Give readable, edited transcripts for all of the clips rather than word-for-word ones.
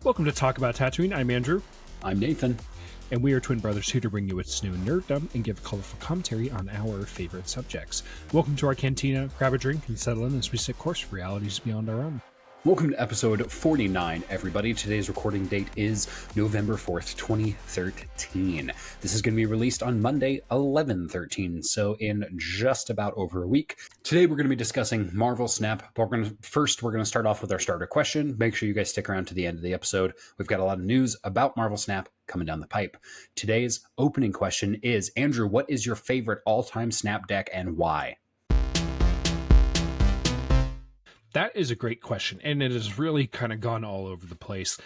Welcome to Talk About Tatooine. I'm Andrew. I'm Nathan. And we are twin brothers here to bring you its new nerddom and give colorful commentary on our favorite subjects. Welcome to our cantina. Grab a drink and settle in as we set course for realities beyond our own. Welcome to episode 49, everybody. Today's recording date is November 4th, 2013. This is going to be released on Monday, 11/13, so in just about over a week. Today we're going to be discussing Marvel Snap, but we're going to start off with our starter question. Make sure you guys stick around to the end of the episode. We've got a lot of news about Marvel Snap coming down the pipe. Today's opening question is, Andrew, what is your favorite all-time Snap deck and why? That is a great question, and it has really kind of gone all over the place.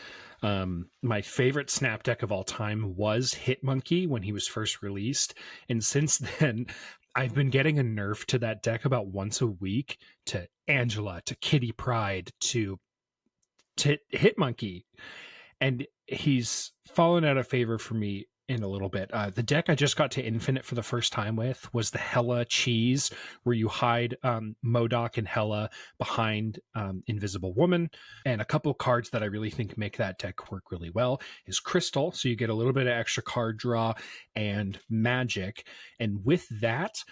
My favorite Snap deck of all time was Hitmonkey when he was first released, and since then, I've been getting a nerf to that deck about once a week, to Angela, to Kitty Pryde, to Hitmonkey, and he's fallen out of favor for me in a little bit. The deck I just got to Infinite for the first time with was the Hela Cheese, where you hide MODOK and Hela behind Invisible Woman. And a couple cards that I really think make that deck work really well is Crystal, so you get a little bit of extra card draw, and Magic. And with that,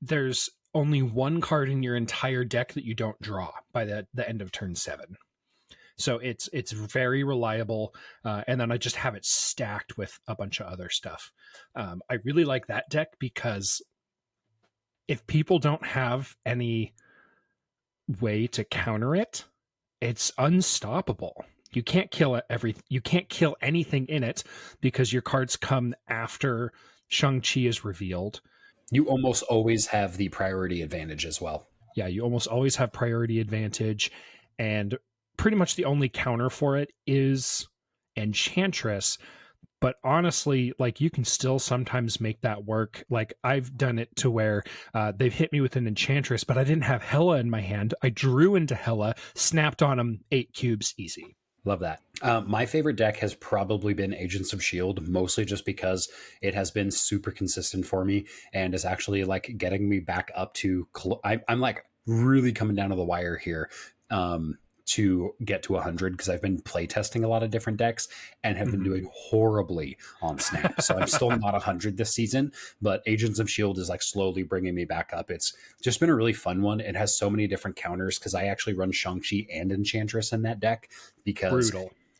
there's only one card in your entire deck that you don't draw by the end of turn 7. So it's very reliable, and then I just have it stacked with a bunch of other stuff. I really like that deck because if people don't have any way to counter it, it's unstoppable. You can't kill anything in it because your cards come after Shang-Chi is revealed. You almost always have the priority advantage as well. Yeah, you almost always have priority advantage, and pretty much the only counter for it is Enchantress, but honestly, like, you can still sometimes make that work. Like, I've done it to where they've hit me with an Enchantress, but I didn't have Hela in my hand. I drew into Hela, snapped on them, 8 cubes, easy. Love that. My favorite deck has probably been Agents of S.H.I.E.L.D., mostly just because it has been super consistent for me and is actually like getting me back up to, I'm like really coming down to the wire here. To get to 100 because I've been playtesting a lot of different decks and have been doing horribly on Snap. So I'm still not 100 this season, but Agents of S.H.I.E.L.D. is like slowly bringing me back up. It's just been a really fun one. It has so many different counters because I actually run Shang-Chi and Enchantress in that deck because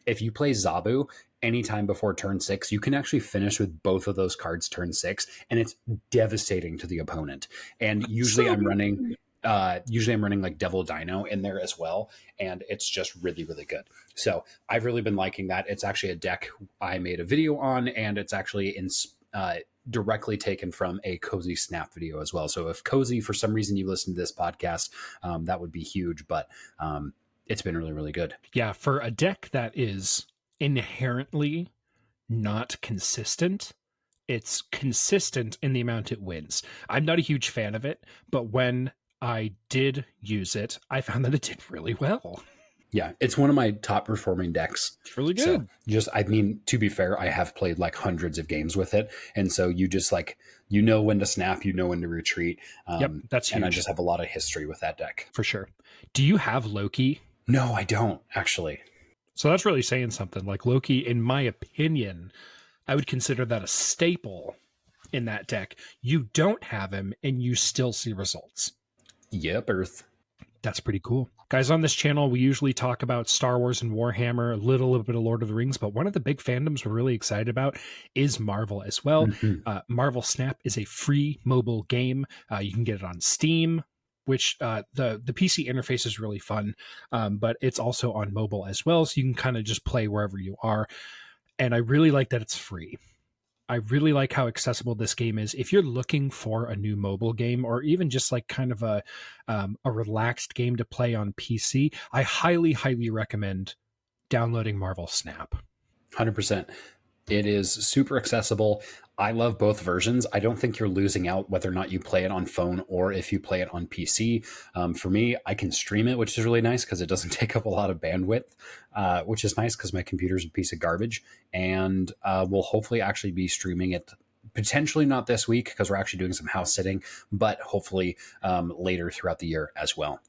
if you play Zabu anytime before turn 6, you can actually finish with both of those cards turn 6, and it's devastating to the opponent. And usually I'm running like Devil Dino in there as well, and it's just really, really good. So I've really been liking that. It's actually a deck I made a video on, and it's actually directly taken from a Cozy Snap video as well. So if Cozy, for some reason you listen to this podcast, that would be huge, but it's been really, really good. Yeah, for a deck that is inherently not consistent, it's consistent in the amount it wins. I'm not a huge fan of it, but when I did use it, I found that it did really well. Yeah, it's one of my top performing decks. It's really good. So to be fair, I have played like hundreds of games with it. And so you just like, you know when to snap, you know when to retreat. Yep, that's huge. And I just have a lot of history with that deck. For sure. Do you have Loki? No, I don't, actually. So that's really saying something. Like, Loki, in my opinion, I would consider that a staple in that deck. You don't have him, and you still see results. Yep, Earth. That's pretty cool. Guys, on this channel, we usually talk about Star Wars and Warhammer, a little bit of Lord of the Rings, but one of the big fandoms we're really excited about is Marvel as well. Marvel Snap is a free mobile game. You can get it on Steam, which the PC interface is really fun, but it's also on mobile as well, so you can kind of just play wherever you are. And I really like that it's free. I really like how accessible this game is. If you're looking for a new mobile game, or even just like kind of a relaxed game to play on PC, I highly, highly recommend downloading Marvel Snap. 100%. It is super accessible. I love both versions. I don't think you're losing out whether or not you play it on phone or if you play it on PC. For me, I can stream it, which is really nice because it doesn't take up a lot of bandwidth, which is nice because my computer's a piece of garbage. And we'll hopefully actually be streaming it, potentially not this week because we're actually doing some house sitting, but hopefully later throughout the year as well.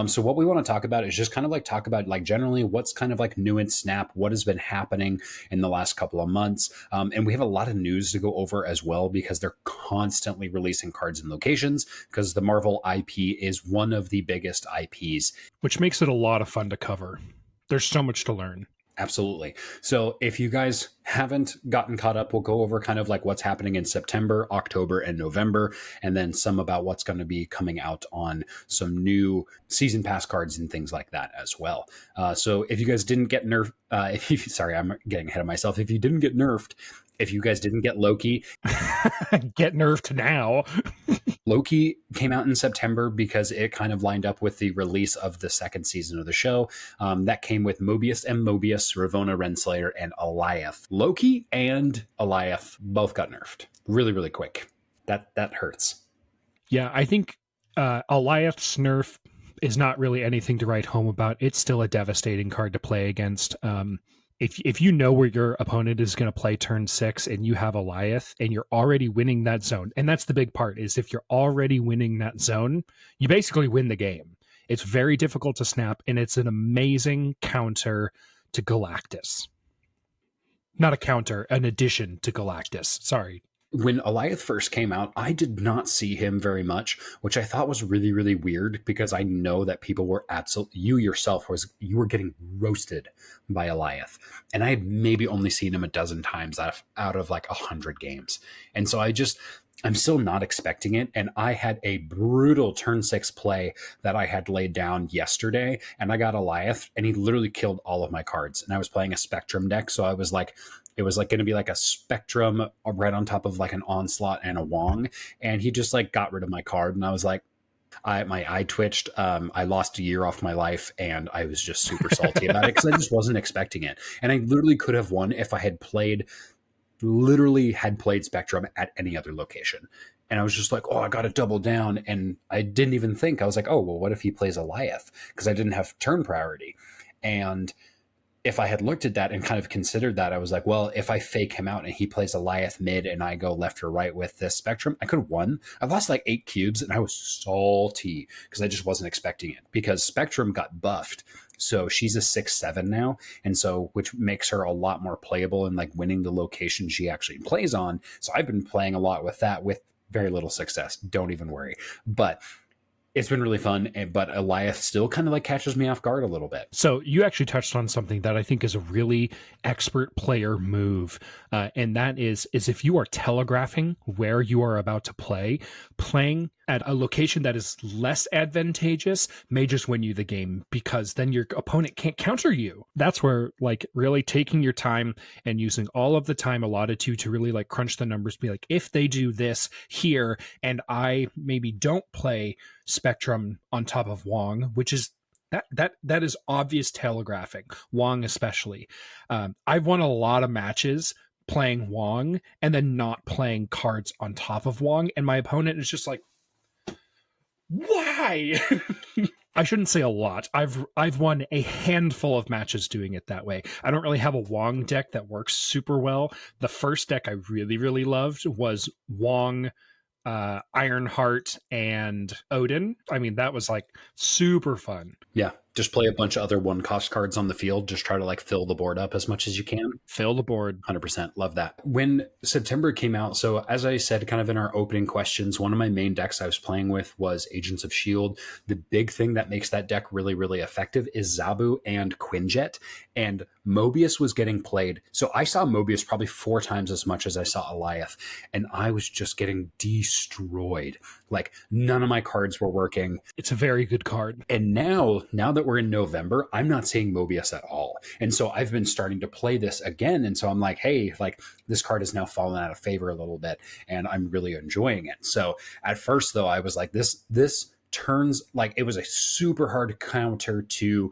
So what we want to talk about is just kind of like talk about like generally what's kind of like new in Snap, what has been happening in the last couple of months, and we have a lot of news to go over as well because they're constantly releasing cards and locations because the Marvel IP is one of the biggest IPs, which makes it a lot of fun to cover. There's so much to learn. Absolutely. So if you guys haven't gotten caught up, we'll go over kind of like what's happening in September, October, and November, and then some about what's going to be coming out on some new season pass cards and things like that as well. So if you guys didn't get nerfed, sorry, I'm getting ahead of myself. If you didn't get nerfed, if you guys didn't get Loki, get nerfed now. Loki came out in September because it kind of lined up with the release of the second season of the show. That came with Mobius and Mobius, Ravonna Renslayer, and Alioth. Loki and Alioth both got nerfed really, really quick. That hurts. Yeah, I think Alioth's nerf is not really anything to write home about. It's still a devastating card to play against. If you know where your opponent is going to play turn 6 and you have Alioth and you're already winning that zone, and that's the big part, is if you're already winning that zone, you basically win the game. It's very difficult to snap, and it's an amazing counter to Galactus. Not a counter, an addition to Galactus. Sorry. When Alioth first came out, I did not see him very much, which I thought was really, really weird because I know that people were absolutely, you yourself you were getting roasted by Alioth. And I had maybe only seen him a dozen times out of like 100 games. And so I'm still not expecting it. And I had a brutal turn 6 play that I had laid down yesterday, and I got Alioth, and he literally killed all of my cards. And I was playing a Spectrum deck, so it was like going to be like a Spectrum right on top of like an Onslaught and a Wong, and he just like got rid of my card, and I was like, my eye twitched. I lost a year off my life, and I was just super salty about it because I just wasn't expecting it. And I literally could have won if I had played Spectrum at any other location. And I was just like, oh, I got to double down. And I didn't even think. I was like, oh, well, what if he plays Alioth? Because I didn't have turn priority. And if I had looked at that and kind of considered that, I was like, well, if I fake him out and he plays Alioth mid and I go left or right with this Spectrum, I could have won. I lost like 8 cubes and I was salty because I just wasn't expecting it because Spectrum got buffed. So she's a 6/7 now. And so, which makes her a lot more playable and like winning the location she actually plays on. So I've been playing a lot with that with very little success. Don't even worry. But it's been really fun, but Alioth still kind of like catches me off guard a little bit. So you actually touched on something that I think is a really expert player move, and that is if you are telegraphing where you are about to play, playing at a location that is less advantageous may just win you the game because then your opponent can't counter you. That's where like really taking your time and using all of the time allotted to really like crunch the numbers, be like, if they do this here and I maybe don't play Spectrum on top of Wong, which is that is obvious telegraphing, Wong especially. I've won a lot of matches playing Wong and then not playing cards on top of Wong, and my opponent is just like, why? I shouldn't say a lot. I've won a handful of matches doing it that way. I don't really have a Wong deck that works super well. The first deck I really, really loved was Wong, Ironheart, and Odin. I mean, that was like super fun. Yeah. Just play a bunch of other 1-cost cards on the field. Just try to like fill the board up as much as you can. Fill the board. 100%. Love that. When September came out, so as I said kind of in our opening questions, one of my main decks I was playing with was Agents of S.H.I.E.L.D. The big thing that makes that deck really, really effective is Zabu and Quinjet. And Mobius was getting played. So I saw Mobius probably 4 times as much as I saw Alioth. And I was just getting destroyed. Like none of my cards were working. It's a very good card. And now that we're in November, I'm not seeing Mobius at all. And so I've been starting to play this again. And so I'm like, hey, like this card has now fallen out of favor a little bit and I'm really enjoying it. So at first though, I was like, this turns like it was a super hard counter to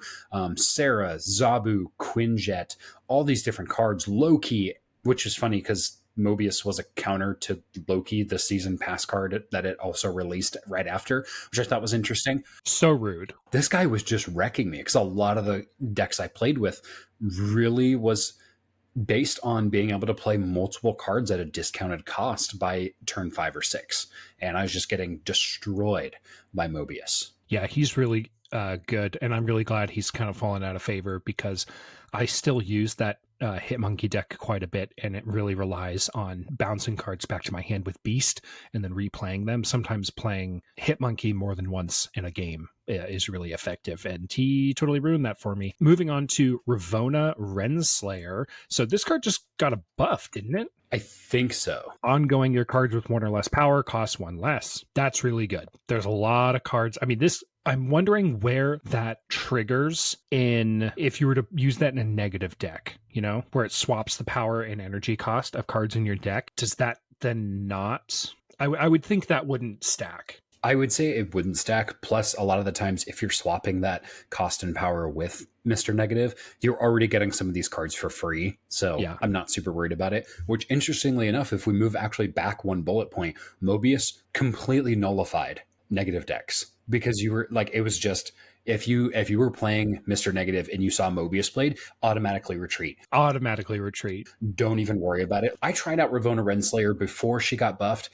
Sarah, Zabu, Quinjet, all these different cards, Loki, which is funny because Mobius was a counter to Loki, the season pass card that it also released right after, which I thought was interesting. So rude. This guy was just wrecking me because a lot of the decks I played with really was based on being able to play multiple cards at a discounted cost by turn 5 or 6. And I was just getting destroyed by Mobius. Yeah, he's really good, and I'm really glad he's kind of fallen out of favor because I still use that Hitmonkey deck quite a bit, and it really relies on bouncing cards back to my hand with Beast and then replaying them. Sometimes playing Hitmonkey more than once in a game is really effective, and he totally ruined that for me. Moving on to Ravonna Renslayer. So this card just got a buff, didn't it? I think so. Ongoing, your cards with one or less power cost one less. That's really good. There's a lot of cards. I mean, this, I'm wondering where that triggers in if you were to use that in a negative deck, you know, where it swaps the power and energy cost of cards in your deck. Does that then not? I would think that wouldn't stack. I would say it wouldn't stack. Plus, a lot of the times, if you're swapping that cost and power with Mr. Negative, you're already getting some of these cards for free. So Yeah. I'm not super worried about it. Which, interestingly enough, if we move actually back one bullet point, Mobius completely nullified negative decks because you were like, it was just. If you were playing Mr. Negative and you saw Mobius Blade, automatically retreat. Automatically retreat. Don't even worry about it. I tried out Ravonna Renslayer before she got buffed,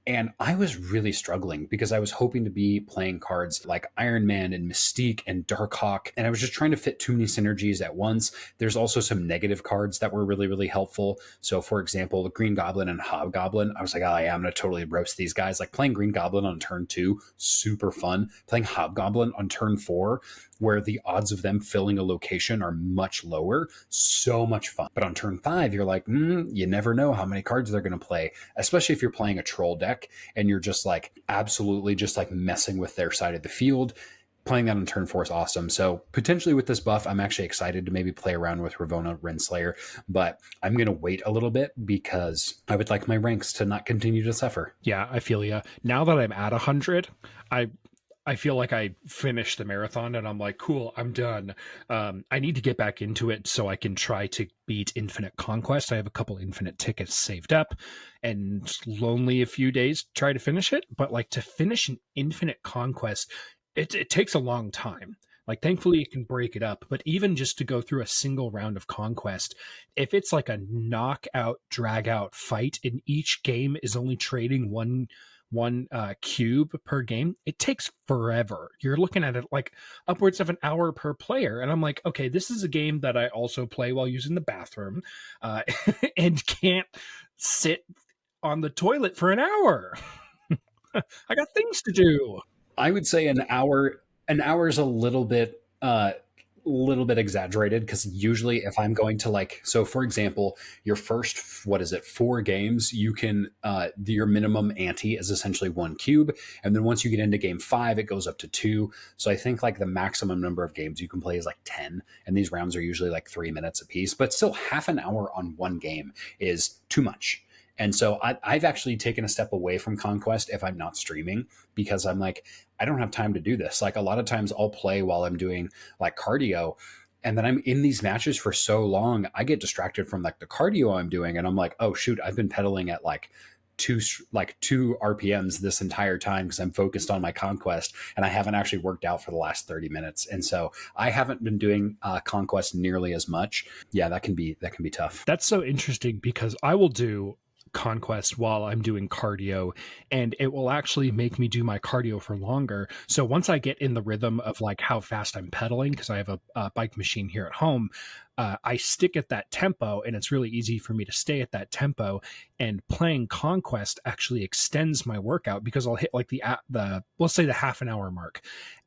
and I was really struggling because I was hoping to be playing cards like Iron Man and Mystique and Darkhawk, and I was just trying to fit too many synergies at once. There's also some negative cards that were really, really helpful. So, for example, the Green Goblin and Hobgoblin, I was like, oh, yeah, I'm going to totally roast these guys. Like playing Green Goblin on turn 2, super fun. Playing Hobgoblin on turn 4, where the odds of them filling a location are much lower, so much fun. But on turn 5, you're like, you never know how many cards they're going to play, especially if you're playing a troll deck and you're just like absolutely just like messing with their side of the field. Playing that on turn 4 is awesome. So potentially with this buff, I'm actually excited to maybe play around with Ravonna Renslayer, but I'm going to wait a little bit because I would like my ranks to not continue to suffer. Yeah, I feel ya. Now that I'm at 100, I feel like I finished the marathon and I'm like, cool, I'm done. I need to get back into it so I can try to beat Infinite Conquest. I have a couple Infinite tickets saved up and lonely a few days to try to finish it. But like to finish an Infinite Conquest, it takes a long time. Like, thankfully, you can break it up. But even just to go through a single round of Conquest, if it's like a knockout, drag out fight and each game is only trading one cube per game, it takes forever. You're looking at it like upwards of an hour per player, and I'm like, okay, this is a game that I also play while using the bathroom and can't sit on the toilet for an hour. I got things to do. I would say an hour is a little bit exaggerated because usually if I'm going to like, so for example, your first, what is it, 4 games, you can your minimum ante is essentially 1 cube, and then once you get into game 5 it goes up to 2. So I think like the maximum number of games you can play is like 10, and these rounds are usually like 3 minutes a piece, but still half an hour on one game is too much. And so I've actually taken a step away from Conquest if I'm not streaming, because I'm like, I don't have time to do this. Like a lot of times I'll play while I'm doing like cardio, and then I'm in these matches for so long, I get distracted from like the cardio I'm doing. And I'm like, oh shoot, I've been pedaling at like two RPMs this entire time because I'm focused on my Conquest, and I haven't actually worked out for the last 30 minutes. And so I haven't been doing Conquest nearly as much. Yeah, that can be tough. That's so interesting because I will do Conquest while I'm doing cardio, and it will actually make me do my cardio for longer. So once I get in the rhythm of like how fast I'm pedaling, because I have a bike machine here at home, I stick at that tempo, and it's really easy for me to stay at that tempo. And playing Conquest actually extends my workout because I'll hit like the let's say the half an hour mark,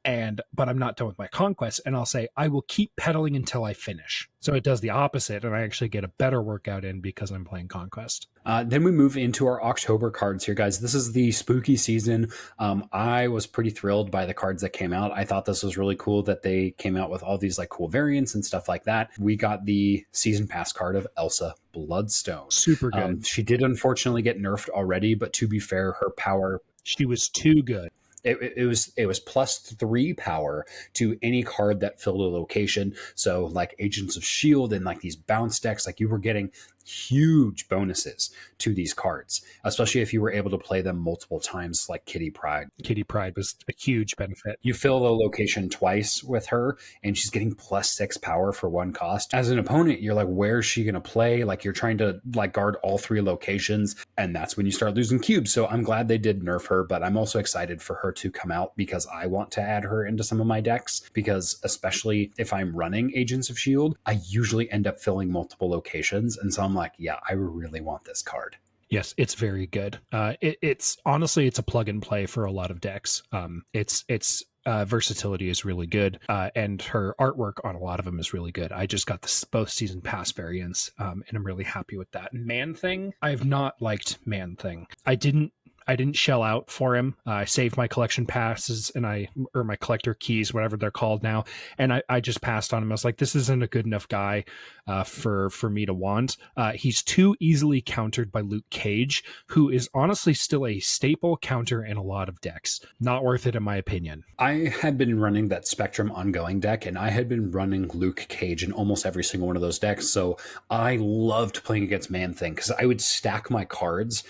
but I'm not done with my Conquest, and I'll say I will keep pedaling until I finish. So it does the opposite, and I actually get a better workout in because I'm playing Conquest. Then we move into our October cards here, guys. This is the spooky season. I was pretty thrilled by the cards that came out. I thought this was really cool that they came out with all these like cool variants and stuff like that. We got the season pass card of Elsa Bloodstone. Super good. She did unfortunately get nerfed already, but to be fair, her power, she was too good. It was plus 3 power to any card that filled a location. So like Agents of Shield and like these bounce decks, like you were getting huge bonuses to these cards, especially if you were able to play them multiple times, like Kitty Pryde. Kitty Pryde was a huge benefit. You fill the location twice with her, and she's getting +6 power for 1 cost. As an opponent, you're like, where's she going to play? Like, you're trying to like guard all 3 locations, and that's when you start losing cubes. So I'm glad they did nerf her, but I'm also excited for her to come out because I want to add her into some of my decks, because especially if I'm running Agents of S.H.I.E.L.D., I usually end up filling multiple locations. And so I'm like, yeah, I really want this card. Yes, it's very good. It's honestly, it's a plug and play for a lot of decks. Its versatility is really good, and her artwork on a lot of them is really good. I just got both season pass variants, and I'm really happy with that. Man Thing, I have not liked Man Thing. I didn't shell out for him. I saved my collection passes or my collector keys, whatever they're called now, and I just passed on him. I was like, this isn't a good enough guy for me to want. He's too easily countered by Luke Cage, who is honestly still a staple counter in a lot of decks. Not worth it, in my opinion. I had been running that Spectrum ongoing deck, and I had been running Luke Cage in almost every single one of those decks. So I loved playing against Man Thing because I would stack my cards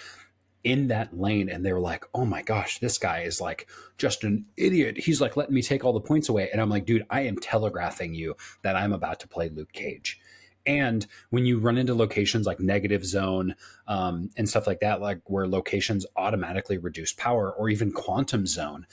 in that lane, and they were like, oh my gosh, this guy is like just an idiot. He's like letting me take all the points away. And I'm like, dude, I am telegraphing you that I'm about to play Luke Cage. And when you run into locations like negative zone and stuff like that, like where locations automatically reduce power, or even quantum zone,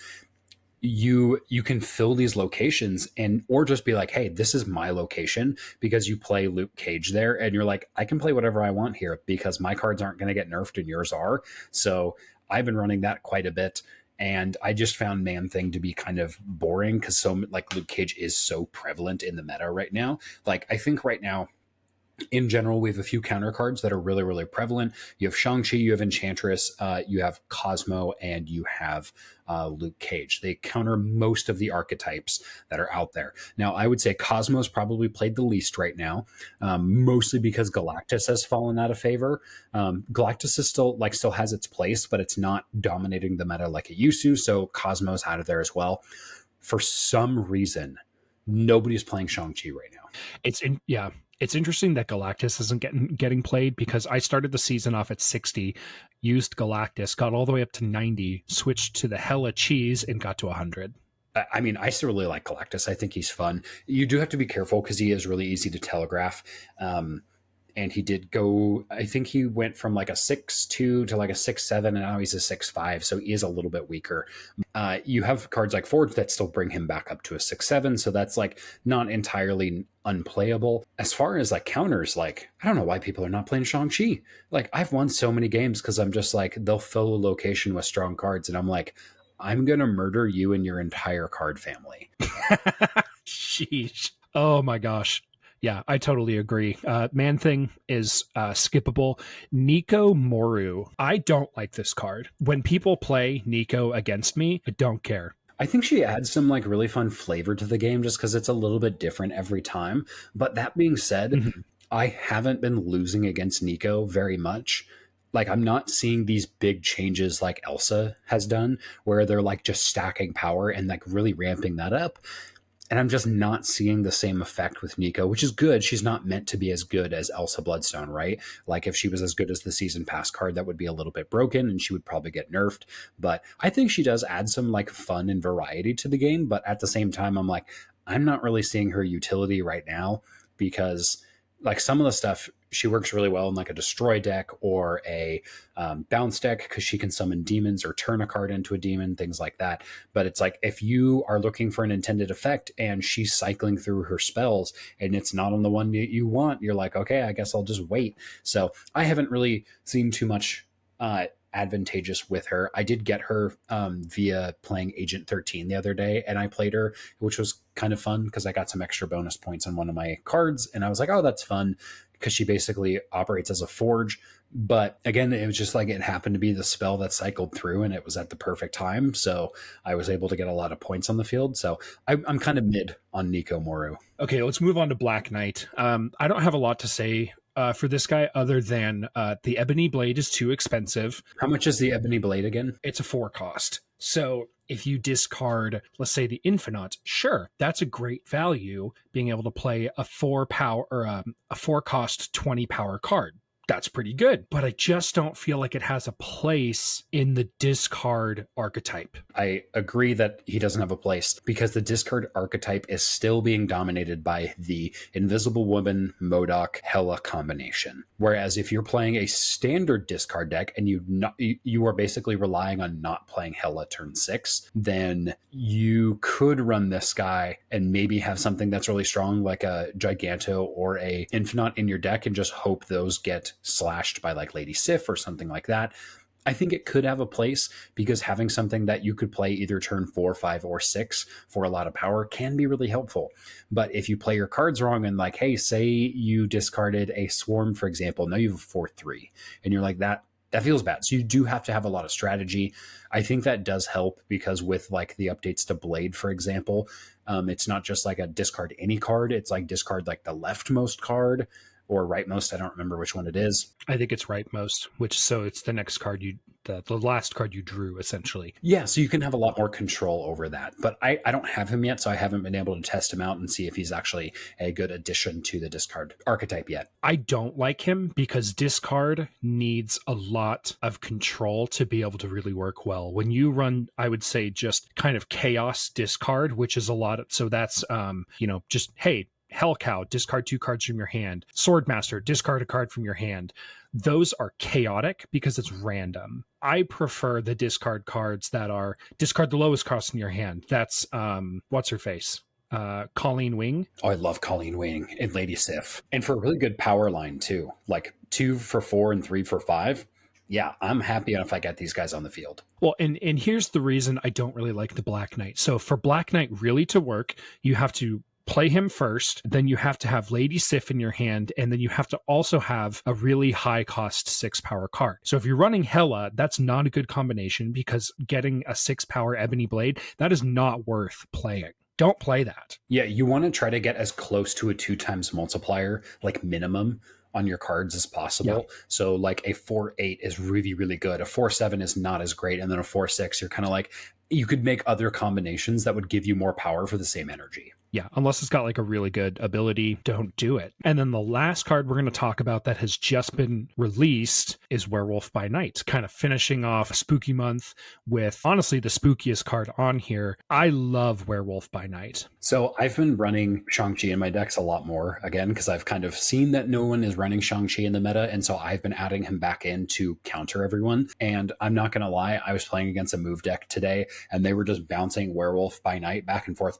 you can fill these locations, and or just be like, hey, this is my location, because you play Luke Cage there, and you're like, I can play whatever I want here because my cards aren't going to get nerfed and yours are. So I've been running that quite a bit, and I just found Man Thing to be kind of boring because like Luke Cage is so prevalent in the meta right now. Like, I think right now, in general, we have a few counter cards that are really, really prevalent. You have Shang-Chi, you have Enchantress, you have Cosmo, and you have Luke Cage. They counter most of the archetypes that are out there. Now, I would say Cosmo's probably played the least right now, mostly because Galactus has fallen out of favor. Galactus is still has its place, but it's not dominating the meta like it used to, so Cosmo's out of there as well. For some reason, nobody's playing Shang-Chi right now. It's interesting that Galactus isn't getting played, because I started the season off at 60, used Galactus, got all the way up to 90, switched to the Hella Cheese, and got to 100. I mean, I still really like Galactus. I think he's fun. You do have to be careful because he is really easy to telegraph. And he did go, I think he went from like a 6'2" to like a 6'7", and now he's a 6'5", so he is a little bit weaker. You have cards like Forge that still bring him back up to a 6'7", so that's like not entirely unplayable. As far as like counters, like, I don't know why people are not playing Shang-Chi. Like, I've won so many games because I'm just like, they'll fill a location with strong cards, and I'm like, I'm going to murder you and your entire card family. Sheesh. Oh my gosh. Yeah, I totally agree. Man Thing is skippable. Nico Moru. I don't like this card. When people play Nico against me, I don't care. I think she adds some like really fun flavor to the game just because it's a little bit different every time. But that being said, I haven't been losing against Nico very much. Like, I'm not seeing these big changes like Elsa has done, where they're like just stacking power and like really ramping that up. And I'm just not seeing the same effect with Nico, which is good. She's not meant to be as good as Elsa Bloodstone, right? Like, if she was as good as the season pass card, that would be a little bit broken and she would probably get nerfed. But I think she does add some like fun and variety to the game. But at the same time, I'm like, I'm not really seeing her utility right now, because like some of the stuff, she works really well in like a destroy deck or a bounce deck, because she can summon demons or turn a card into a demon, things like that. But it's like, if you are looking for an intended effect and she's cycling through her spells and it's not on the one that you want, you're like, okay, I guess I'll just wait. So I haven't really seen too much advantageous with her. I did get her via playing Agent 13 the other day, and I played her, which was kind of fun because I got some extra bonus points on one of my cards, and I was like, oh, that's fun, because she basically operates as a forge. But again, it was just like, it happened to be the spell that cycled through and it was at the perfect time, so I was able to get a lot of points on the field. So I'm kind of mid on Nico Moru. Okay, let's move on to Black Knight. I don't have a lot to say for this guy, other than the Ebony Blade is too expensive. How much is the Ebony Blade again? It's a 4 cost. So if you discard, let's say, the Infinite, sure, that's a great value, being able to play a 4 power or a 4 cost 20 power card. that's pretty good, but I just don't feel like it has a place in the discard archetype. I agree that he doesn't have a place because the discard archetype is still being dominated by the Invisible Woman, MODOK, Hela combination. Whereas if you're playing a standard discard deck and you are basically relying on not playing Hela turn 6, then you could run this guy and maybe have something that's really strong like a Giganto or a Infinite in your deck and just hope those get slashed by like Lady Sif or something like that. I think it could have a place because having something that you could play either turn 4, 5, or 6 for a lot of power can be really helpful. But if you play your cards wrong and like, hey, say you discarded a Swarm, for example, now you have a 4/3, and you're like, that feels bad. So you do have to have a lot of strategy. I think that does help because with like the updates to Blade, for example, it's not just like a discard any card. It's like discard like the leftmost card or rightmost. I don't remember which one it is. I think it's rightmost, so it's the next card the last card you drew, essentially. Yeah, so you can have a lot more control over that. But I don't have him yet, so I haven't been able to test him out and see if he's actually a good addition to the discard archetype yet. I don't like him because discard needs a lot of control to be able to really work well. When you run, I would say just kind of chaos discard, which is a lot of, so that's, just, hey, Hell Cow, discard 2 cards from your hand. Swordmaster, discard a card from your hand. Those are chaotic because it's random. I prefer the discard cards that are discard the lowest cost in your hand. That's what's her face? Colleen Wing. Oh, I love Colleen Wing and Lady Sif. And for a really good power line too. Like 2 for 4 and 3 for 5. Yeah, I'm happy if I get these guys on the field. Well, and here's the reason I don't really like the Black Knight. So for Black Knight really to work, you have to play him first, then you have to have Lady Sif in your hand, and then you have to also have a really high cost 6 power card. So if you're running Hela, that's not a good combination because getting a 6 power Ebony Blade, that is not worth playing. Don't play that. Yeah, you want to try to get as close to a 2x multiplier, like minimum, on your cards as possible. Yeah. So like a 4/8 is really, really good. A 4/7 is not as great. And then a 4/6, you're kind of like, you could make other combinations that would give you more power for the same energy. Yeah, unless it's got like a really good ability, don't do it. And then the last card we're going to talk about that has just been released is Werewolf by Night, kind of finishing off Spooky Month with honestly the spookiest card on here. I love Werewolf by Night. So I've been running Shang-Chi in my decks a lot more, again, because I've kind of seen that no one is running Shang-Chi in the meta, and so I've been adding him back in to counter everyone. And I'm not going to lie, I was playing against a move deck today, and they were just bouncing Werewolf by Night back and forth,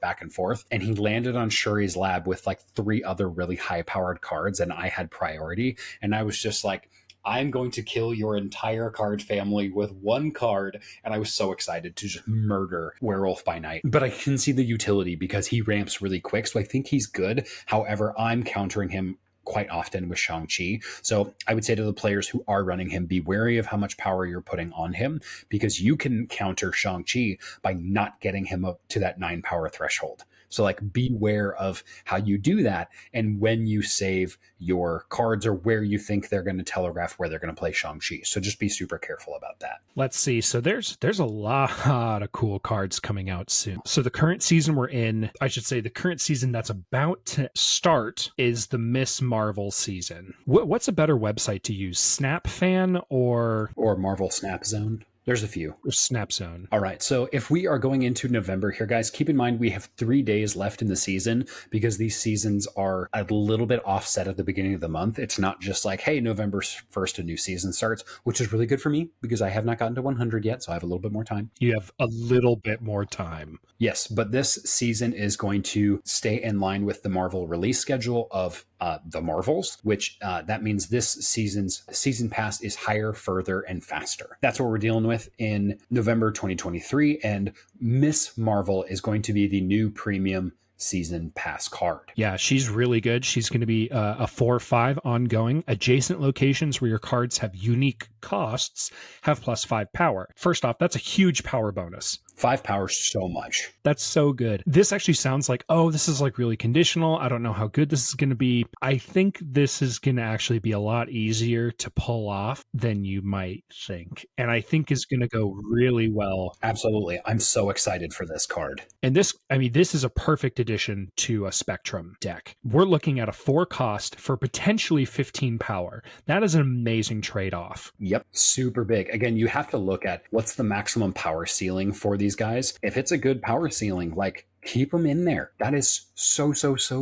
and he landed on Shuri's Lab with like 3 other really high-powered cards, and I had priority, and I was just like, I'm going to kill your entire card family with 1 card. And I was so excited to just murder Werewolf by Night. But I can see the utility because he ramps really quick. So I think he's good. However, I'm countering him quite often with Shang-Chi. So I would say to the players who are running him, be wary of how much power you're putting on him because you can counter Shang-Chi by not getting him up to that 9 power threshold. So like beware of how you do that and when you save your cards or where you think they're going to telegraph where they're going to play Shang-Chi. So just be super careful about that. Let's see. So there's a lot of cool cards coming out soon. So the current season we're in, I should say the current season that's about to start is the Miss Marvel season. What's a better website to use? SnapFan or Marvel Snap Zone? There's a few. Snap Zone. All right. So if we are going into November here, guys, keep in mind we have 3 days left in the season because these seasons are a little bit offset at the beginning of the month. It's not just like, hey, November 1st, a new season starts, which is really good for me because I have not gotten to 100 yet. So I have a little bit more time. You have a little bit more time. Yes. But this season is going to stay in line with the Marvel release schedule of the Marvels, which that means this season's season pass is higher, further, and faster. That's what we're dealing with in November 2023. And Miss Marvel is going to be the new premium season pass card. Yeah, she's really good. She's going to be a 4/5 ongoing. Adjacent locations where your cards have unique costs have +5 power. First off, that's a huge power bonus. 5 power so much. That's so good. This actually sounds like, oh, this is like really conditional. I don't know how good this is going to be. I think this is going to actually be a lot easier to pull off than you might think. And I think is going to go really well. Absolutely. I'm so excited for this card. And this, I mean, this is a perfect addition to a Spectrum deck. We're looking at a 4 cost for potentially 15 power. That is an amazing trade-off. Yep, super big. Again, you have to look at what's the maximum power ceiling for these guys. If it's a good power ceiling, like keep them in there. That is so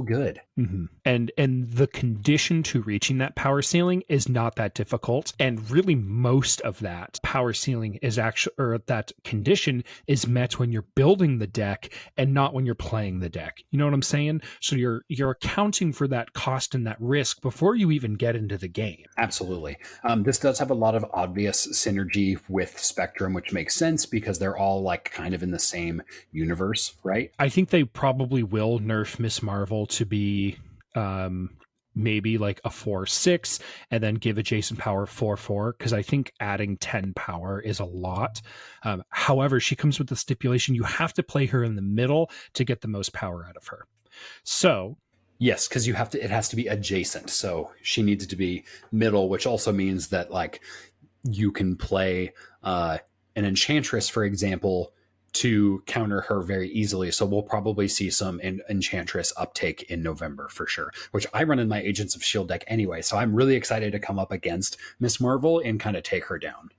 good. Mm-hmm. And the condition to reaching that power ceiling is not that difficult. And really most of that power ceiling is actually, or that condition is met when you're building the deck and not when you're playing the deck. You know what I'm saying? So you're accounting for that cost and that risk before you even get into the game. Absolutely. This does have a lot of obvious synergy with Spectrum, which makes sense because they're all like kind of in the same universe, right? I think they probably will nerf Miss Marvel to be maybe like a 4/6 and then give adjacent power 4/4 because I think adding 10 power is a lot. However, she comes with the stipulation you have to play her in the middle to get the most power out of her. So yes, because it has to be adjacent. So she needs to be middle, which also means that like you can play an Enchantress, for example, to counter her very easily. So we'll probably see some Enchantress uptake in November for sure, which I run in my Agents of S.H.I.E.L.D. deck anyway. So I'm really excited to come up against Miss Marvel and kind of take her down.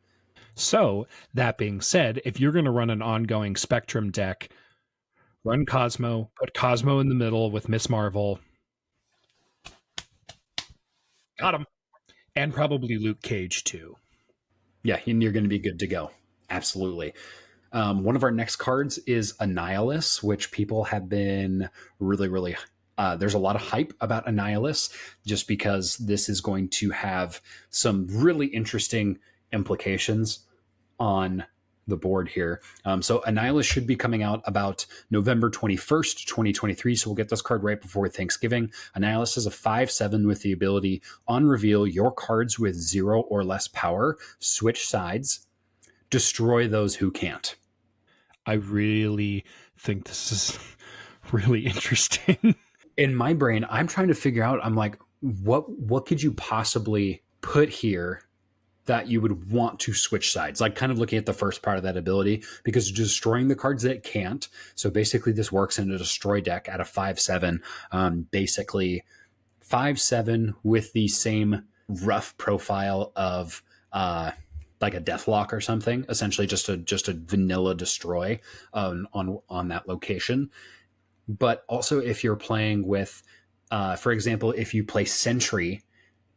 So that being said, if you're going to run an ongoing Spectrum deck, run Cosmo, put Cosmo in the middle with Miss Marvel. Got him. And probably Luke Cage too. Yeah, and you're going to be good to go. Absolutely. One of our next cards is Annihilus, which people have been really there's a lot of hype about Annihilus just because this is going to have some really interesting implications on the board here. So Annihilus should be coming out about November 21st, 2023. So we'll get this card right before Thanksgiving. Annihilus is a 5/7 with the ability on reveal your cards with 0 or less power, switch sides, destroy those who can't. I really think this is really interesting. In my brain, I'm trying to figure out, I'm like, what could you possibly put here that you would want to switch sides? Like kind of looking at the first part of that ability, because destroying the cards that it can't. So basically this works in a destroy deck at a 5/7, basically 5/7 with the same rough profile of, like a Deathlock or something, essentially just a vanilla destroy on that location. But also if you're playing with, for example, if you play Sentry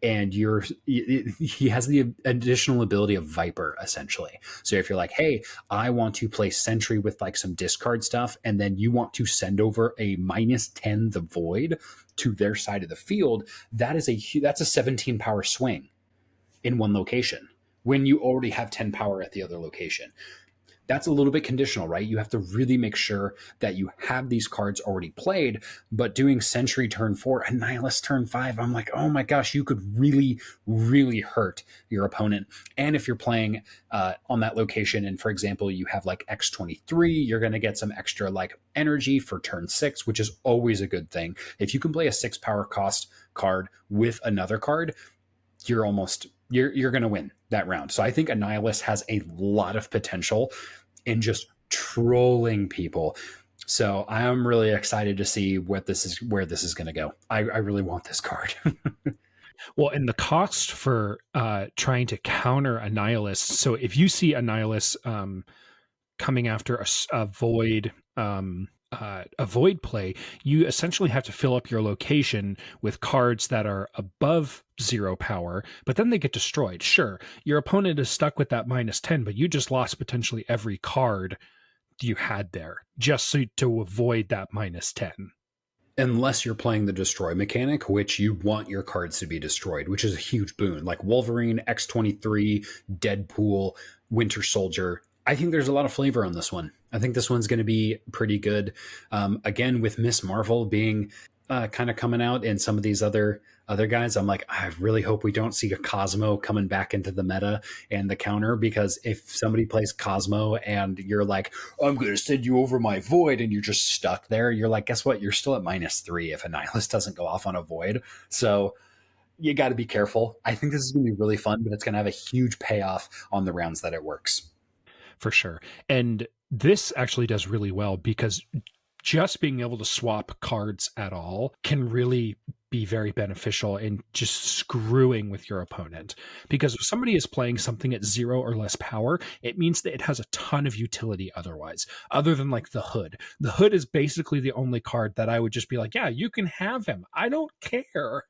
and he has the additional ability of Viper, essentially. So if you're like, hey, I want to play Sentry with like some discard stuff, and then you want to send over a -10 the Void to their side of the field, that's a 17 power swing in one location when you already have 10 power at the other location. That's a little bit conditional, right? You have to really make sure that you have these cards already played. But doing Sentry turn 4, Annihilus turn 5, I'm like, oh my gosh, you could really hurt your opponent. And if you're playing on that location, and for example, you have like X23, you're going to get some extra like energy for turn 6, which is always a good thing. If you can play a 6 power cost card with another card, you're going to win that round. So I think Annihilus has a lot of potential in just trolling people. So I am really excited to see where this is going to go. I really want this card. Well, and the cost for trying to counter Annihilus. So if you see Annihilus coming after a void, a void play, you essentially have to fill up your location with cards that are above 0 power, but then they get destroyed. Sure, your opponent is stuck with that -10, but you just lost potentially every card you had there just so to avoid that -10. Unless you're playing the destroy mechanic, which you want your cards to be destroyed, which is a huge boon. Like Wolverine, X23, Deadpool, Winter Soldier. I think there's a lot of flavor on this one. I think this one's going to be pretty good. Again, with Miss Marvel being kind of coming out in some of these other guys. I'm like, I really hope we don't see a Cosmo coming back into the meta and the counter, because if somebody plays Cosmo and you're like, I'm going to send you over my void, and you're just stuck there, you're like, guess what? You're still at -3 if a nihilist doesn't go off on a void. So you got to be careful. I think this is going to be really fun, but it's going to have a huge payoff on the rounds that it works. For sure. And this actually does really well because just being able to swap cards at all can really be very beneficial in just screwing with your opponent. Because if somebody is playing something at 0 or less power, it means that it has a ton of utility otherwise, other than like the Hood. The Hood is basically the only card that I would just be like, yeah, you can have him. I don't care.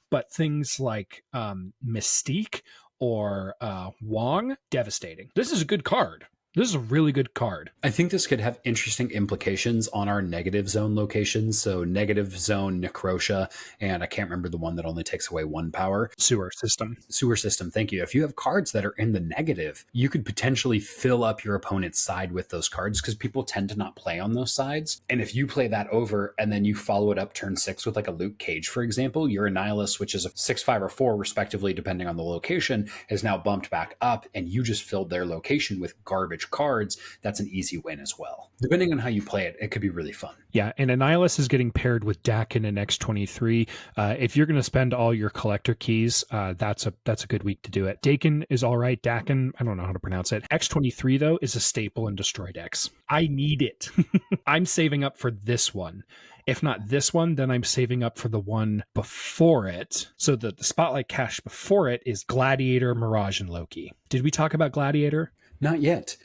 But things like Mystique or Wong, devastating. This is a good card. This is a really good card. I think this could have interesting implications on our negative zone locations. So negative zone Necrotia, and I can't remember the one that only takes away 1 power. Sewer system. Sewer system, thank you. If you have cards that are in the negative, you could potentially fill up your opponent's side with those cards, because people tend to not play on those sides. And if you play that over and then you follow it up turn 6 with like a Luke Cage, for example, your Annihilus, which is a 6, 5, or 4 respectively, depending on the location, is now bumped back up, and you just filled their location with garbage cards. That's an easy win as well. Depending on how you play it, it could be really fun. Yeah, and Annihilus is getting paired with Dakin in X23. If you're going to spend all your collector keys, that's a good week to do it. Dakin is all right. Dakin, I don't know how to pronounce it. X23, though, is a staple in Destroy decks. I need it. I'm saving up for this one. If not this one, then I'm saving up for the one before it. So the Spotlight Cache before it is Gladiator, Mirage, and Loki. Did we talk about Gladiator? Not yet.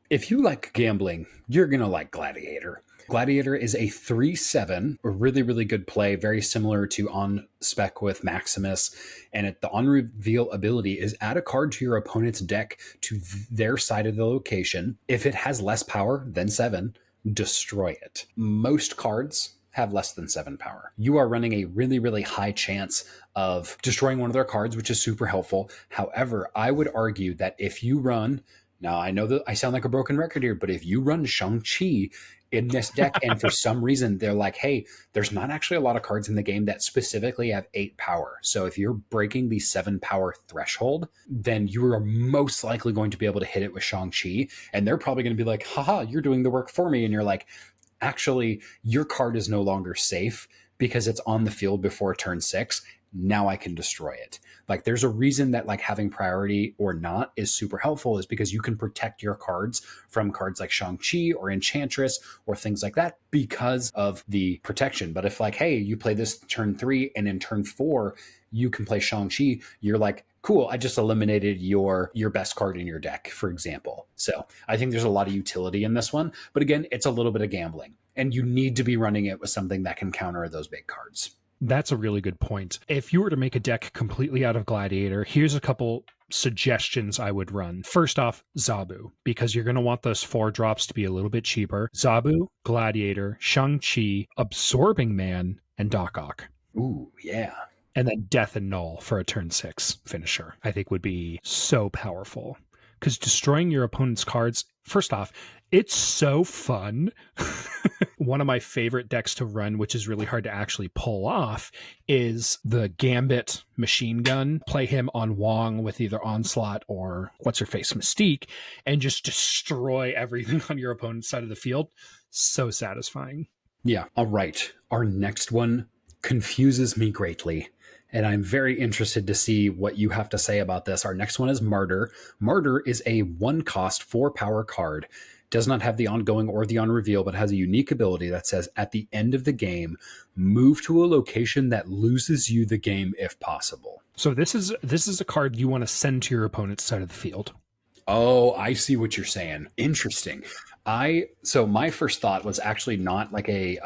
If you like gambling, you're going to like Gladiator. Gladiator is a 3/7, a really, really good play, very similar to On Spec with Maximus. And the on reveal ability is add a card to your opponent's deck to their side of the location. If it has less power than 7, destroy it. Most cards have less than 7 power. You are running a really, really high chance of destroying one of their cards, which is super helpful. However, I would argue that if you run, now I know that I sound like a broken record here, but if you run Shang-Chi in this deck and for some reason they're like, hey, there's not actually a lot of cards in the game that specifically have 8 power. So if you're breaking the 7 power threshold, then you are most likely going to be able to hit it with Shang-Chi. And they're probably going to be like, haha, you're doing the work for me. And you're like, actually, your card is no longer safe because it's on the field before turn 6. Now I can destroy it. Like, there's a reason that like having priority or not is super helpful, is because you can protect your cards from cards like Shang-Chi or Enchantress or things like that because of the protection. But if like, hey, you play this turn 3 and in turn 4, you can play Shang-Chi, you're like, cool, I just eliminated your best card in your deck, for example. So I think there's a lot of utility in this one. But again, it's a little bit of gambling. And you need to be running it with something that can counter those big cards. That's a really good point. If you were to make a deck completely out of Gladiator, here's a couple suggestions I would run. First off, Zabu, because you're going to want those 4 drops to be a little bit cheaper. Zabu, Gladiator, Shang-Chi, Absorbing Man, and Doc Ock. Ooh, yeah. And then Death and Null for a turn 6 finisher, I think would be so powerful. Because destroying your opponent's cards, first off, it's so fun. One of my favorite decks to run, which is really hard to actually pull off, is the Gambit Machine Gun. Play him on Wong with either Onslaught or What's-Her-Face Mystique, and just destroy everything on your opponent's side of the field. So satisfying. Yeah. All right. Our next one confuses me greatly, and I'm very interested to see what you have to say about this. Our next one is Martyr. Martyr is a 1-cost 4-power card. Does not have the ongoing or the on reveal, but has a unique ability that says at the end of the game, move to a location that loses you the game if possible. So this is a card you want to send to your opponent's side of the field. Oh, I see what you're saying. Interesting. So my first thought was actually not like a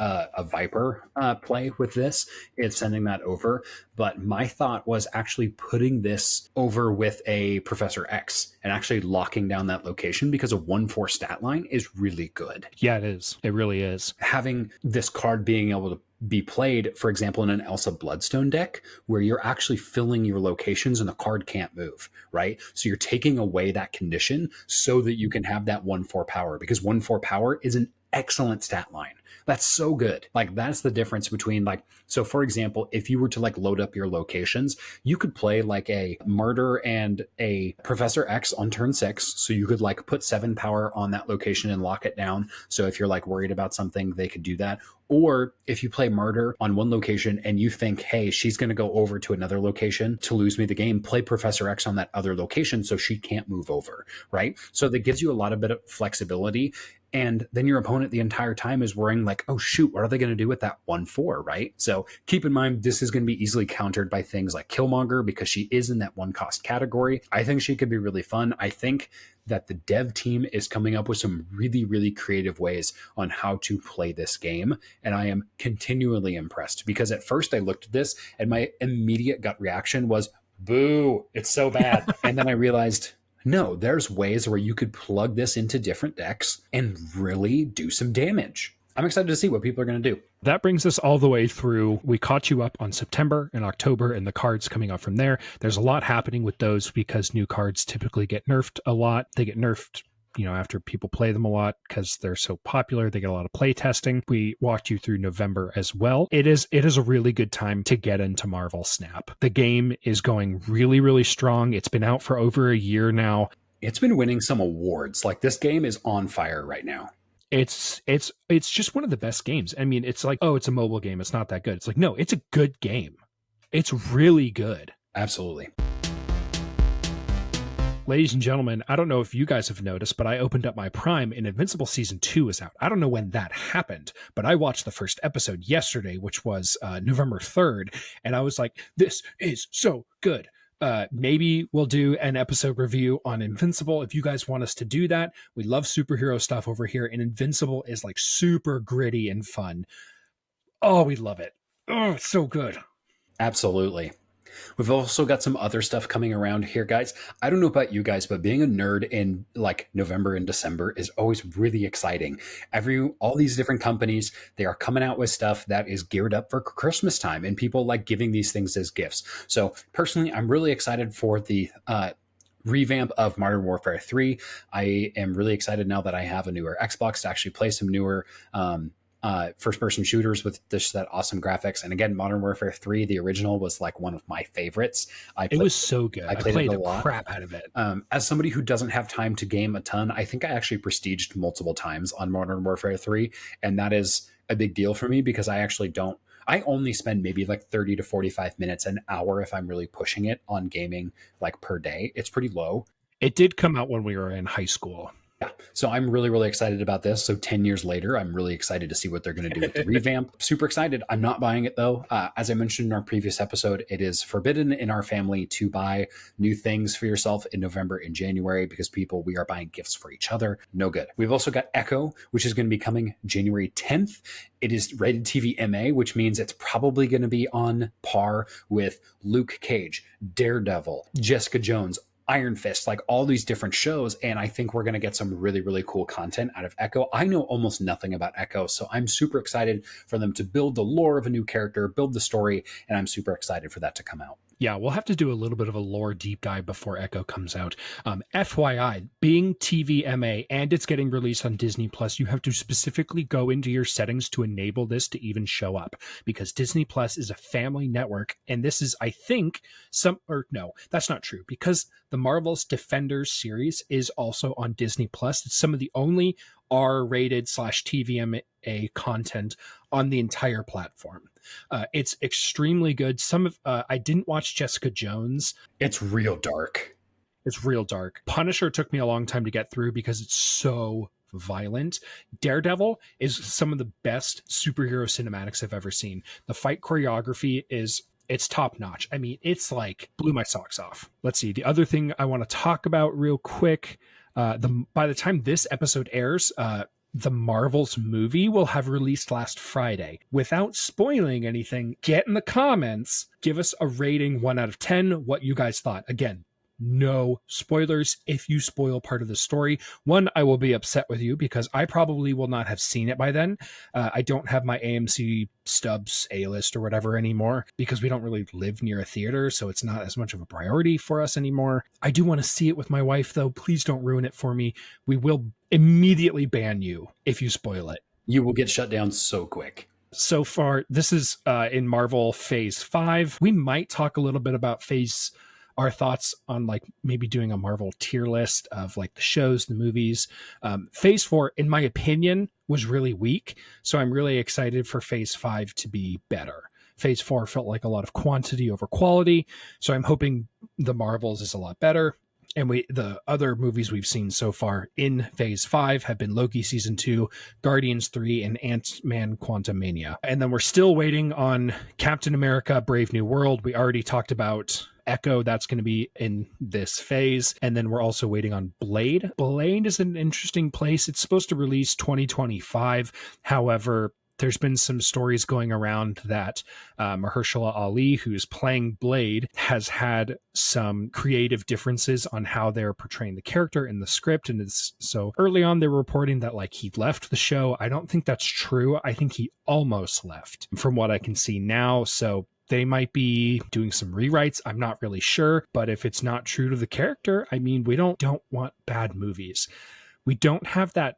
Viper play with this. It's sending that over. But my thought was actually putting this over with a Professor X and actually locking down that location, because a 1/4 stat line is really good. Yeah, it is. It really is. Having this card being able to be played, for example, in an Elsa Bloodstone deck, where you're actually filling your locations and the card can't move, right? So you're taking away that condition so that you can have that 1/4 power, because 1/4 power is an excellent stat line. That's so good. Like that's the difference between like, so for example, if you were to like load up your locations, you could play like a murder and a Professor X on turn 6. So you could like put 7 power on that location and lock it down. So if you're like worried about something, they could do that. Or if you play murder on one location and you think, hey, she's going to go over to another location to lose me the game, play Professor X on that other location so she can't move over, right? So that gives you a lot of bit of flexibility. And then your opponent the entire time is worrying like, oh shoot, what are they going to do with that 1/4, right? So keep in mind, this is going to be easily countered by things like Killmonger because she is in that 1 cost category. I think she could be really fun. I think that the dev team is coming up with some really, really creative ways on how to play this game. And I am continually impressed because at first I looked at this and my immediate gut reaction was, boo, it's so bad. And then I realized, no, there's ways where you could plug this into different decks and really do some damage. I'm excited to see what people are going to do. That brings us all the way through. We caught you up on September and October and the cards coming up from there. There's a lot happening with those because new cards typically get nerfed a lot. They get nerfed, after people play them a lot because they're so popular. They get a lot of play testing. We walked you through November as well. It is a really good time to get into Marvel Snap. The game is going really, really strong. It's been out for over a year now. It's been winning some awards. Like this game is on fire right now. It's just one of the best games. I mean, it's like, oh, it's a mobile game, it's not that good. It's like, no, it's a good game. It's really good. Absolutely. Ladies and gentlemen, I don't know if you guys have noticed, but I opened up my Prime and Invincible Season 2 is out. I don't know when that happened, but I watched the first episode yesterday, which was November 3rd, and I was like, this is so good. Maybe we'll do an episode review on Invincible if you guys want us to do that. We love superhero stuff over here, and Invincible is like super gritty and fun. Oh, we love it. Oh, it's so good. Absolutely. We've also got some other stuff coming around here, guys. I don't know about you guys, but being a nerd in like November and December is always really exciting. All these different companies, they are coming out with stuff that is geared up for Christmas time, and people like giving these things as gifts. So personally, I'm really excited for the revamp of Modern Warfare 3. I am really excited now that I have a newer Xbox to actually play some newer first-person shooters with just that awesome graphics. And again, Modern Warfare 3, the original, was like one of my favorites. It was so good. I played the crap out of it. As somebody who doesn't have time to game a ton, I think I actually prestiged multiple times on Modern Warfare 3, and that is a big deal for me because I actually don't. I only spend maybe like 30 to 45 minutes, an hour if I'm really pushing it on gaming like per day. It's pretty low. It did come out when we were in high school. Yeah. So I'm really, really excited about this. So 10 years later, I'm really excited to see what they're going to do with the revamp. Super excited. I'm not buying it though. As I mentioned in our previous episode, it is forbidden in our family to buy new things for yourself in November and January because we are buying gifts for each other. No good. We've also got Echo, which is going to be coming January 10th. It is rated TV MA, which means it's probably going to be on par with Luke Cage, Daredevil, Jessica Jones, Iron Fist, like all these different shows. And I think we're going to get some really, really cool content out of Echo. I know almost nothing about Echo, so I'm super excited for them to build the lore of a new character, build the story, and I'm super excited for that to come out. Yeah, we'll have to do a little bit of a lore deep dive before Echo comes out. FYI, being TVMA and it's getting released on Disney Plus, you have to specifically go into your settings to enable this to even show up because Disney Plus is a family network. And this is, I think, no, that's not true because the Marvel's Defenders series is also on Disney Plus. It's some of the only R-rated / TVMA content on the entire platform. It's extremely good. I didn't watch Jessica Jones. It's real dark. It's real dark. Punisher took me a long time to get through because it's so violent. Daredevil is some of the best superhero cinematics I've ever seen. The fight choreography it's top notch. I mean, it's like blew my socks off. Let's see. The other thing I want to talk about real quick, by the time this episode airs, the Marvels movie will have released last Friday. Without spoiling anything, get in the comments, give us a rating 1 out of 10, what you guys thought. Again, no spoilers. If you spoil part of the story, one, I will be upset with you because I probably will not have seen it by then. I don't have my AMC Stubs A-list or whatever anymore because we don't really live near a theater, so it's not as much of a priority for us anymore. I do want to see it with my wife, though. Please don't ruin it for me. We will immediately ban you if you spoil it. You will get shut down so quick. So far, this is in Marvel Phase 5. We might talk a little bit about our thoughts on like maybe doing a Marvel tier list of like the shows, the movies. Phase 4, in my opinion, was really weak. So I'm really excited for Phase 5 to be better. Phase 4 felt like a lot of quantity over quality. So I'm hoping the Marvels is a lot better. And the other movies we've seen so far in Phase 5 have been Loki Season 2, Guardians 3, and Ant-Man Quantumania. And then we're still waiting on Captain America Brave New World. We already talked about Echo. That's going to be in this phase. And then we're also waiting on Blade. Blade is an interesting place. It's supposed to release 2025. However, there's been some stories going around that Mahershala Ali, who's playing Blade, has had some creative differences on how they're portraying the character in the script. And so early on, they were reporting that like he left the show. I don't think that's true. I think he almost left from what I can see now. So they might be doing some rewrites. I'm not really sure. But if it's not true to the character, I mean, we don't want bad movies. We don't have that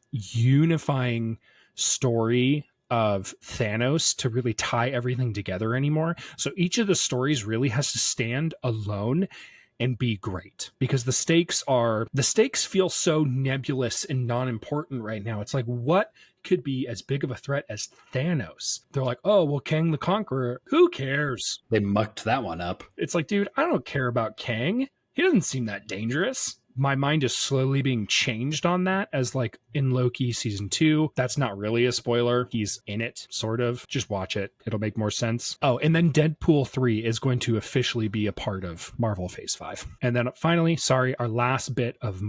unifying story of Thanos to really tie everything together anymore. So each of the stories really has to stand alone and be great, because the stakes feel so nebulous and non-important right now. It's like, what could be as big of a threat as Thanos? They're like, oh, well, Kang the Conqueror, who cares? They mucked that one up. It's like, dude, I don't care about Kang. He doesn't seem that dangerous. My mind is slowly being changed on that, as like in Loki Season 2. That's not really a spoiler. He's in it, sort of. Just watch it. It'll make more sense. Oh, and then Deadpool 3 is going to officially be a part of Marvel Phase 5. And then finally, sorry, our last bit of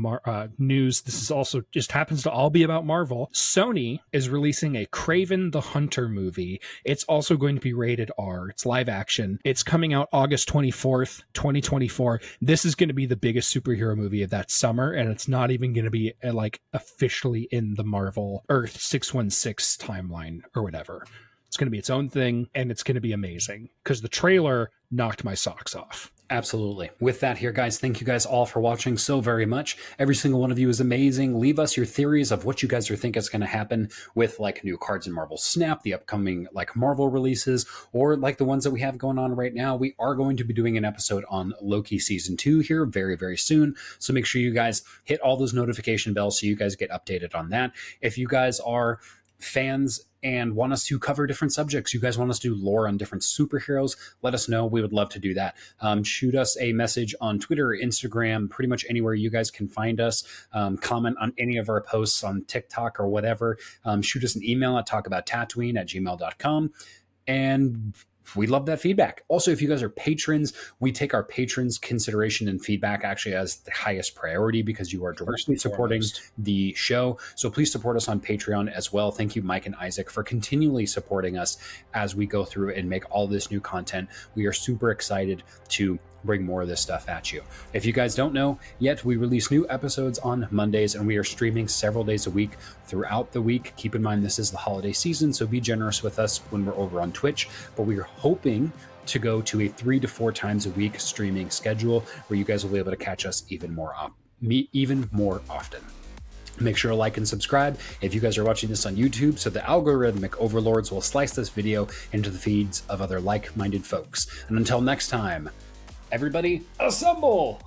news. This is also just happens to all be about Marvel. Sony is releasing a Kraven the Hunter movie. It's also going to be rated R. It's live action. It's coming out August 24th, 2024. This is going to be the biggest superhero movie of that summer, and it's not even going to be like officially in the Marvel Earth 616 timeline or whatever. It's going to be its own thing, and it's going to be amazing because the trailer knocked my socks off. Absolutely. With that here, guys, thank you guys all for watching so very much. Every single one of you is amazing. Leave us your theories of what you guys are think is going to happen with like new cards in Marvel Snap, the upcoming like Marvel releases, or like the ones that we have going on right now. We are going to be doing an episode on Loki Season 2 here very, very soon. So make sure you guys hit all those notification bells so you guys get updated on that. If you guys are fans and want us to cover different subjects, you guys want us to do lore on different superheroes, let us know. We would love to do that. Shoot us a message on Twitter or Instagram, pretty much anywhere you guys can find us. Comment on any of our posts on TikTok or whatever. Shoot us an email at talkabouttatooine@gmail.com. And we love that feedback. Also, if you guys are patrons, we take our patrons' consideration and feedback actually as the highest priority, because you are directly supporting the show. So please support us on Patreon as well. Thank you, Mike and Isaac, for continually supporting us as we go through and make all this new content. We are super excited to bring more of this stuff at you. If you guys don't know yet, we release new episodes on Mondays, and we are streaming several days a week throughout the week. Keep in mind, this is the holiday season, so be generous with us when we're over on Twitch, but we are hoping to go to a 3 to 4 times a week streaming schedule where you guys will be able to catch us even more often. Make sure to like and subscribe if you guys are watching this on YouTube, so the algorithmic overlords will slice this video into the feeds of other like-minded folks. And until next time, everybody assemble!